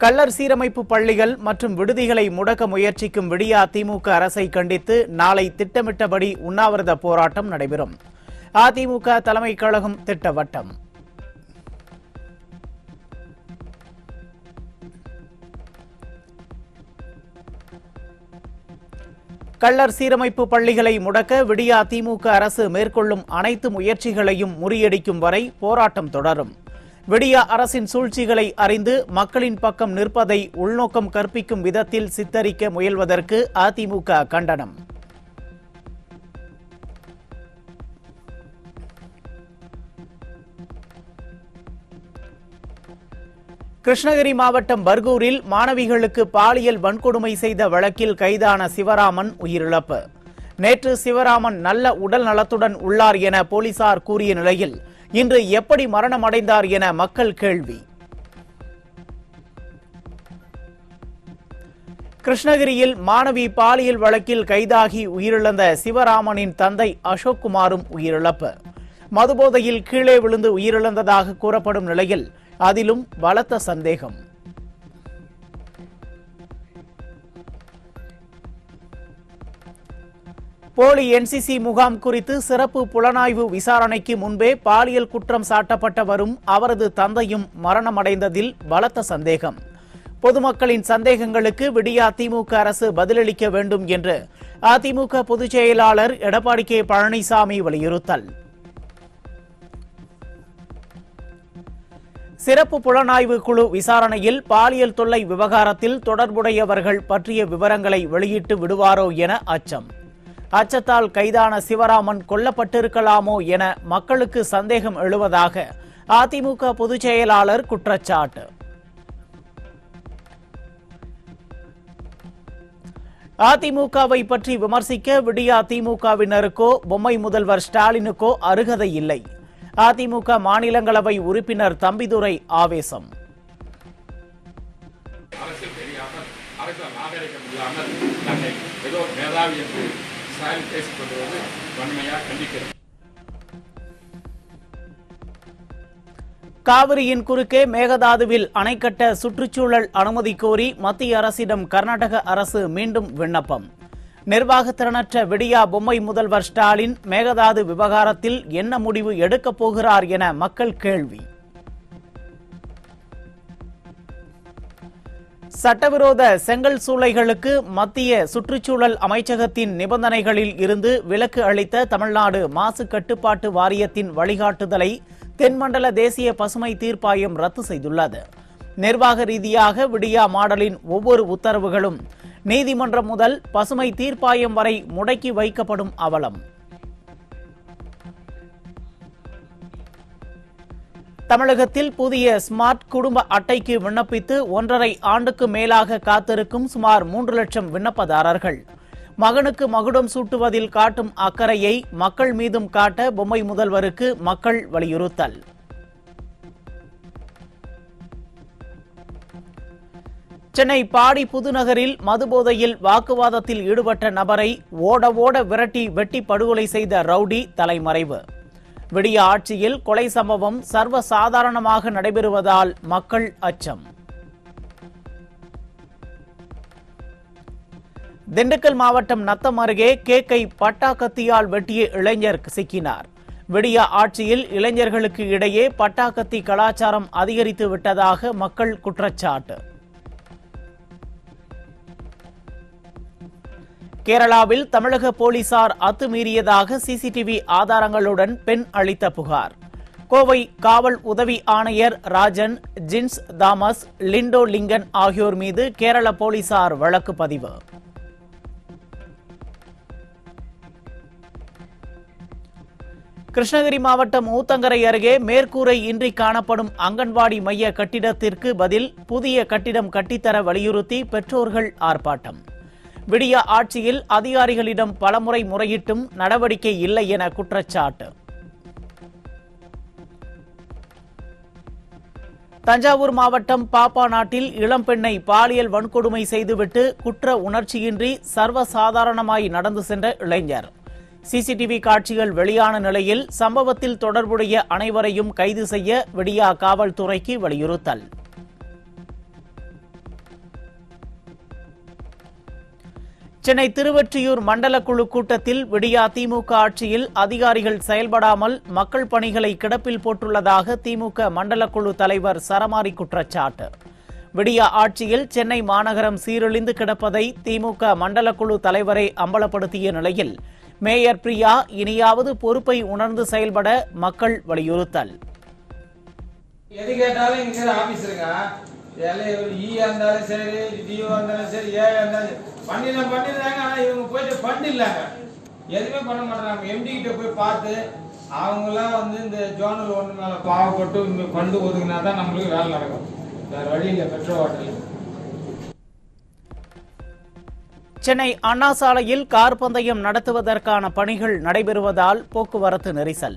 கள்ளர் சீரமைப்பு பள்ளிகள் மற்றும் விடுதிகளை முடக்க முயற்சிக்கும் விடியா திமுக அரசை கண்டித்து நாளை திட்டமிட்டபடி உண்ணாவிரத போராட்டம் நடைபெறும். அதிமுக தலைமை கழகம் திட்டவட்டம். கள்ளர் சீரமைப்பு பள்ளிகளை முடக்க விடியா திமுக அரசு மேற்கொள்ளும் அனைத்து முயற்சிகளையும் முறியடிக்கும் வரை போராட்டம் தொடரும். விடியா அரசின் சூழ்ச்சிகளை அறிந்து மக்களின் பக்கம் நிற்பதை உள்நோக்கம் கற்பிக்கும் விதத்தில் சித்தரிக்க முயல்வதற்கு அதிமுக கண்டனம். கிருஷ்ணகிரி மாவட்டம் பர்கூரில் மாணவிகளுக்கு பாலியல் வன்கொடுமை செய்த வழக்கில் கைதான சிவராமன் உயிரிழப்பு. நேற்று சிவராமன் நல்ல உடல் நலத்துடன் உள்ளார் என போலீசார் கூறிய நிலையில் இன்று எப்படி மரணமடைந்தார் என மக்கள் கேள்வி. கிருஷ்ணகிரியில் மாணவி பாலியல் வழக்கில் கைதாகி உயிரிழந்த சிவராமனின் தந்தை அசோக்குமாரும் உயிரிழப்பு. மதுபோதையில் கீழே விழுந்து உயிரிழந்ததாக கூறப்படும் நிலையில் அதிலும் பலத்த சந்தேகம். போலி என்சிசி முகாம் குறித்து சிறப்பு புலனாய்வு விசாரணைக்கு முன்பே பாலியல் குற்றம் சாட்டப்பட்ட வரும் அவரது தந்தையும் மரணமடைந்ததில் பலத்த சந்தேகம். பொதுமக்களின் சந்தேகங்களுக்கு விடியா திமுக அரசு பதிலளிக்க வேண்டும் என்று அதிமுக பொதுச் செயலாளர் எடப்பாடி கே பழனிசாமி வலியுறுத்தல். சிறப்பு புலனாய்வு குழு விசாரணையில் பாலியல் தொல்லை விவகாரத்தில் தொடர்புடையவர்கள் பற்றிய விவரங்களை வெளியிட்டு விடுவாரோ என அச்சம். அச்சத்தால் கைதான சிவராமன் கொல்லப்பட்டிருக்கலாமோ என மக்களுக்கு சந்தேகம் எழுவதாக அதிமுக பொதுச் செயலாளர் குற்றச்சாட்டு. அதிமுகவை பற்றி விமர்சிக்க விடியா திமுகவினருக்கோ பொம்மை முதல்வர் ஸ்டாலினுக்கோ அருகதை இல்லை. அதிமுக மாநிலங்களவை உறுப்பினர் தம்பிதுரை ஆவேசம். காவிரியின் குறுக்கே மேகதாதுவில் அணை கட்ட சுற்றுச்சூழல் அனுமதி கோரி மத்திய அரசிடம் கர்நாடக அரசு மீண்டும் விண்ணப்பம். நிர்வாகத்திறனற்ற விடியா பொம்மை முதல்வர் ஸ்டாலின் மேகதாது விவகாரத்தில் என்ன முடிவு எடுக்கப் போகிறார் என மக்கள் கேள்வி. சட்டவிரோத செங்கல் சூளைகளுக்கு மத்திய சுற்றுச்சூழல் அமைச்சகத்தின் நிபந்தனைகளில் இருந்து விலக்கு அளித்த தமிழ்நாடு மாசு கட்டுப்பாட்டு வாரியத்தின் வழிகாட்டுதலை தென்மண்டல தேசிய பசுமை தீர்ப்பாயம் ரத்து செய்துள்ளது. நிர்வாக ரீதியாக விடியா மாடலின் ஒவ்வொரு உத்தரவுகளும் நீதிமன்றம் முதல் பசுமை தீர்ப்பாயம் வரை முடக்கி வைக்கப்படும் அவலம். தமிழகத்தில் புதிய ஸ்மார்ட் குடும்ப அட்டைக்கு விண்ணப்பித்து 1.5 ஆண்டுக்கு மேலாக காத்திருக்கும் சுமார் 3 லட்சம் விண்ணப்பதாரர்கள். மகனுக்கு மகுடம் சூட்டுவதில் காட்டும் அக்கறையை மக்கள் மீதும் காட்ட பொம்மை முதல்வருக்கு மக்கள் வலியுறுத்தல். சென்னை பாடி புதுநகரில் மதுபோதையில் வாக்குவாதத்தில் ஈடுபட்ட நபரை ஓட ஓட விரட்டி வெட்டி படுகொலை செய்த ரவுடி தலைமறைவு. விடிய ஆட்சியில் கொலை சம்பவம் சர்வசாதாரணமாக நடைபெறுவதால் மக்கள் அச்சம். திண்டுக்கல் மாவட்டம் நத்தம் அருகே கேக்கை பட்டா கத்தியால் வெட்டிய இளைஞர் சிக்கினார். விடிய ஆட்சியில் இளைஞர்களுக்கு இடையே பட்டா கத்தி கலாச்சாரம் அதிகரித்து விட்டதாக மக்கள் குற்றச்சாட்டு. கேரளாவில் தமிழக போலீசார் அத்துமீறியதாக சிசிடிவி ஆதாரங்களுடன் பெண் அளித்த புகார். கோவை காவல் உதவி ஆணையர் ராஜன், ஜின்ஸ் தாமஸ், லிண்டோ லிங்கன் ஆகியோர் மீது கேரள போலீசார் வழக்கு பதிவு. கிருஷ்ணகிரி மாவட்டம் ஊத்தங்கரை அருகே மேற்கூரை இன்றி காணப்படும் அங்கன்வாடி மைய கட்டிடத்திற்கு பதில் புதிய கட்டிடம் கட்டித்தர வலியுறுத்தி பெற்றோர்கள் ஆர்ப்பாட்டம். விடியா ஆட்சியில் அதிகாரிகளிடம் பலமுறை முறையிட்டும் நடவடிக்கை இல்லை என குற்றச்சாட்டு. தஞ்சாவூர் மாவட்டம் பாப்பாநாட்டில் இளம்பெண்ணை பாலியல் வன்கொடுமை செய்துவிட்டு குற்ற உணர்ச்சியின்றி சர்வசாதாரணமாய் நடந்து சென்ற இளைஞர். சிசிடிவி காட்சிகள் வெளியான நிலையில் சம்பவத்தில் தொடர்புடைய அனைவரையும் கைது செய்ய விடியா காவல்துறைக்கு வலியுறுத்தல். சென்னை திருவொற்றியூர் மண்டல குழு கூட்டத்தில் விடியா திமுக ஆட்சியில் அதிகாரிகள் செயல்படாமல் மக்கள் பணிகளை கிடப்பில் போட்டுள்ளதாக திமுக மண்டல குழு தலைவர் சரமாரி குற்றச்சாட்டு. விடியா ஆட்சியில் சென்னை மாநகரம் சீரழிந்து கிடப்பதை திமுக மண்டல குழு தலைவரை அம்பலப்படுத்திய நிலையில் மேயர் பிரியா இனியாவது பொறுப்பை உணர்ந்து செயல்பட மக்கள் வலியுறுத்தல். எது கேட்டாலும் இங்க சரி ஆபீஸ் இருங்க, இருந்தாலும் சரி, டிஓ இருந்தாலும் சரி, ஏ இருந்தாலும் பண்ணிடுறாங்க. ஆனா இவங்க போயிட்டு பண்ணிடலாங்க, எதுவுமே பண்ண மாட்டாங்க. எம்டி கிட்ட போய் பார்த்து அவங்களாம் இந்த ஜோனல் ஒன்று மேல பாவப்பட்டு ஃபண்டு ஒதுக்குனா தான் நம்மளுக்கு வேலை நடக்கும். வேற வழி இல்லை. மெட்ரோ ஹோட்டல் சென்னை அண்ணா சாலையில் கார் பந்தயம் நடத்துவதற்கான பணிகள் நடைபெறுவதால் போக்குவரத்து நெரிசல்.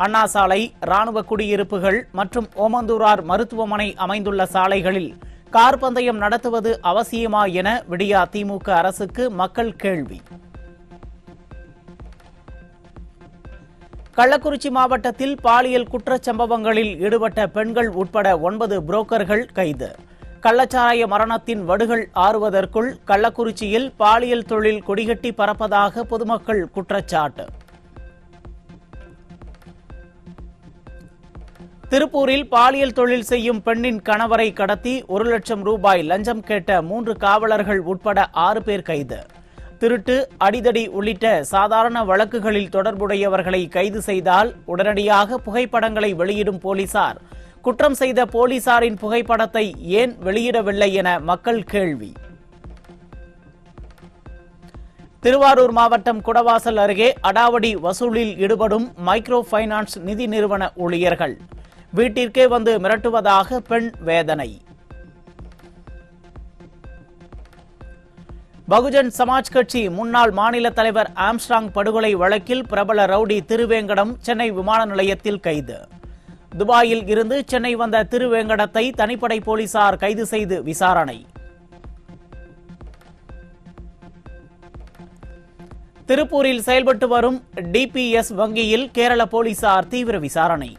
அண்ணா சாலை, ராணுவ குடியிருப்புகள் மற்றும் ஓமந்தூரார் மருத்துவமனை அமைந்துள்ள சாலைகளில் கார் பந்தயம் நடத்துவது அவசியமா என விடியா திமுக அரசுக்கு மக்கள் கேள்வி. கள்ளக்குறிச்சி மாவட்டத்தில் பாலியல் குற்றச்சம்பவங்களில் ஈடுபட்ட பெண்கள் உட்பட 9 புரோக்கர்கள் கைது. கள்ளச்சாராய மரணத்தின் வடுகள் ஆறுவதற்குள் கள்ளக்குறிச்சியில் பாலியல் தொழில் கொடிகட்டி பறப்பதாக பொதுமக்கள் குற்றச்சாட்டு. திருப்பூரில் பாலியல் தொழில் செய்யும் பெண்ணின் கணவரை கடத்தி 1 லட்சம் ரூபாய் லஞ்சம் கேட்ட 3 காவலர்கள் உட்பட 6 பேர் கைது. திருட்டு, அடிதடி உள்ளிட்ட சாதாரண வழக்குகளில் தொடர்புடையவர்களை கைது செய்தால் உடனடியாக புகைப்படங்களை வெளியிடும் போலீசார் குற்றம் செய்த போலீசாரின் புகைப்படத்தை ஏன் வெளியிடவில்லை என மக்கள் கேள்வி. திருவாரூர் மாவட்டம் குடவாசல் அருகே அடாவடி வசூலில் ஈடுபடும் மைக்ரோ பைனான்ஸ் நிதி நிறுவன ஊழியர்கள் வீட்டிற்கே வந்து மிரட்டுவதாக பெண் வேதனை. பகுஜன் சமாஜ் கட்சி முன்னாள் மாநில தலைவர் ஆம்ஸ்ட்ராங் படுகொலை வழக்கில் பிரபல ரவுடி திருவேங்கடம் சென்னை விமான நிலையத்தில் கைது. துபாயில் இருந்து சென்னை வந்த திருவேங்கடத்தை தனிப்படை போலீசார் கைது செய்து விசாரணை. திருப்பூரில் செயல்பட்டு வரும் டிபிஎஸ் வங்கியில் கேரள போலீசார் தீவிர விசாரணை.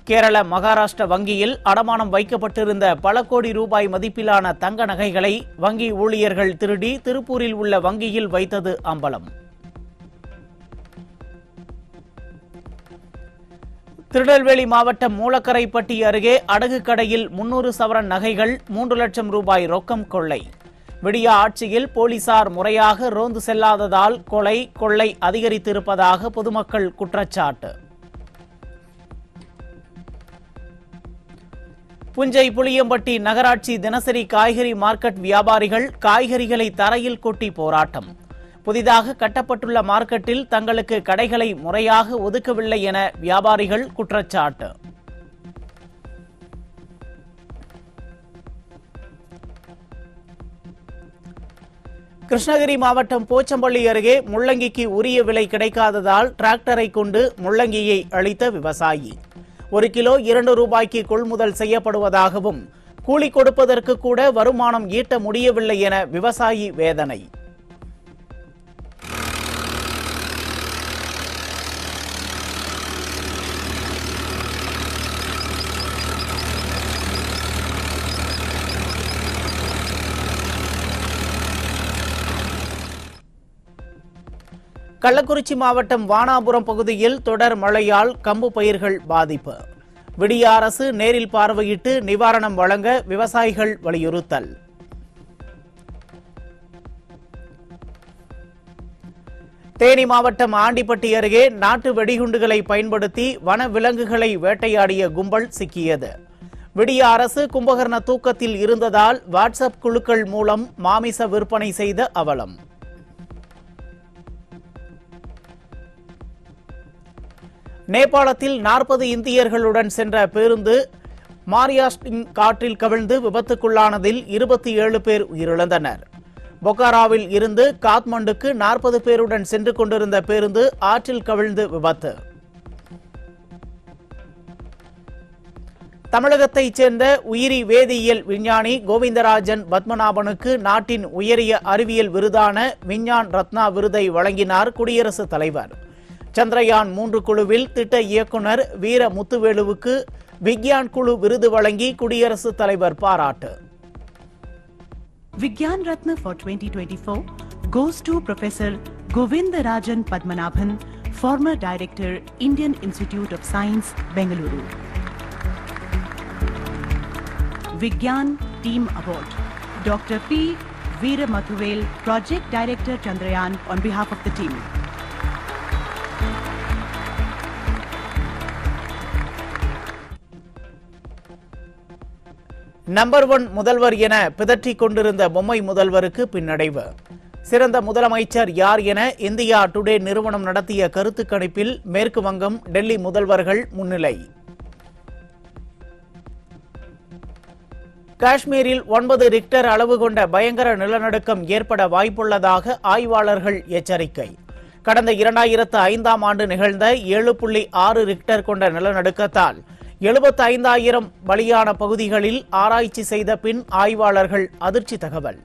கேரள மகாராஷ்டிர வங்கியில் அடமானம் வைக்கப்பட்டிருந்த பல கோடி ரூபாய் மதிப்பிலான தங்க நகைகளை வங்கி ஊழியர்கள் திருடி திருப்பூரில் உள்ள வங்கியில் வைத்தது அம்பலம். திருநெல்வேலி மாவட்டம் மூலக்கரைப்பட்டி அருகே அடகு கடையில் 300 சவரன் நகைகள் 3 லட்சம் ரூபாய் ரொக்கம் கொள்ளை. விடியா ஆட்சியில் போலீசார் முறையாக ரோந்து செல்லாததால் கொலை, கொள்ளை அதிகரித்திருப்பதாக பொதுமக்கள் குற்றச்சாட்டு. புஞ்சை புளியம்பட்டி நகராட்சி தினசரி காய்கறி மார்க்கெட் வியாபாரிகள் காய்கறிகளை தரையில் கொட்டி போராட்டம். புதிதாக கட்டப்பட்டுள்ள மார்க்கெட்டில் தங்களுக்கு கடைகளை முறையாக ஒதுக்கவில்லை என வியாபாரிகள் குற்றச்சாட்டு. கிருஷ்ணகிரி மாவட்டம் போச்சம்பள்ளி அருகே முள்ளங்கிக்கு உரிய விலை கிடைக்காததால் டிராக்டரை கொண்டு முள்ளங்கியை அளித்த விவசாயி. 1 கிலோ 2 ரூபாய்க்கு கொள்முதல் செய்யப்படுவதாகவும் கூலி கொடுப்பதற்கு கூட வருமானம் ஈட்ட முடியவில்லை என விவசாயி வேதனை. கள்ளக்குறிச்சி மாவட்டம் வானாபுரம் பகுதியில் தொடர் மழையால் கம்பு பயிர்கள் பாதிப்பு. விடியா அரசு நேரில் பார்வையிட்டு நிவாரணம் வழங்க விவசாயிகள் வலியுறுத்தல். தேனி மாவட்டம் ஆண்டிப்பட்டி அருகே நாட்டு வெடிகுண்டுகளை பயன்படுத்தி வன விலங்குகளை வேட்டையாடிய கும்பல் சிக்கியது. விடியா அரசு கும்பகர்ண தூக்கத்தில் இருந்ததால் வாட்ஸ்அப் குழுக்கள் மூலம் மாமிச விற்பனை செய்த அவலம். நேபாளத்தில் 40 இந்தியர்களுடன் சென்ற பேருந்து மாரியாஸ்டிங் காற்றில் கவிழ்ந்து விபத்துக்குள்ளானதில் 27 பேர் உயிரிழந்தனர். பொக்காராவில் இருந்து காத்மண்டுக்கு 40 பேருடன் சென்று கொண்டிருந்த பேருந்து ஆற்றில் கவிழ்ந்து விபத்து. தமிழகத்தைச் சேர்ந்த உயிரி வேதியியல் விஞ்ஞானி கோவிந்தராஜன் பத்மநாபனுக்கு நாட்டின் உயரிய அறிவியல் விருதான விஞ்ஞான் ரத்னா விருதை வழங்கினார் குடியரசுத் தலைவர். சந்திரயான் 3 குழுவில் திட்ட இயக்குநர் வீர முத்துவேலுவுக்கு விக்யான் குழு விருது வழங்கி குடியரசுத் தலைவர் பாராட்டு. Vigyan Ratna for 2024 goes to Professor Govindarajan Padmanabhan, former Director, Indian Institute of Science, Bengaluru. Vigyan Team Award, Dr. P. Veeramathuvel, Project Director, Chandrayaan, on behalf of the team. Number 1 முதல்வர் என பிதற்றிக் கொண்டிருந்த பொம்மை முதல்வருக்கு பின்னடைவு. சிறந்த முதலமைச்சர் யார் என இந்தியா டுடே நிறுவனம் நடத்திய கருத்து கணிப்பில் மேற்கு வங்கம், டெல்லி முதல்வர்கள் முன்னிலை. காஷ்மீரில் 9 ரிக்டர் அளவு கொண்ட பயங்கர நிலநடுக்கம் ஏற்பட வாய்ப்புள்ளதாக ஆய்வாளர்கள் எச்சரிக்கை. கடந்த 2005ஆம் ஆண்டு நிகழ்ந்த 7.6 ரிக்டர் கொண்ட நிலநடுக்கத்தால் 75,000 பலியான பகுதிகளில் ஆராய்ச்சி செய்த பின் ஆய்வாளர்கள் அதிர்ச்சி தகவல்.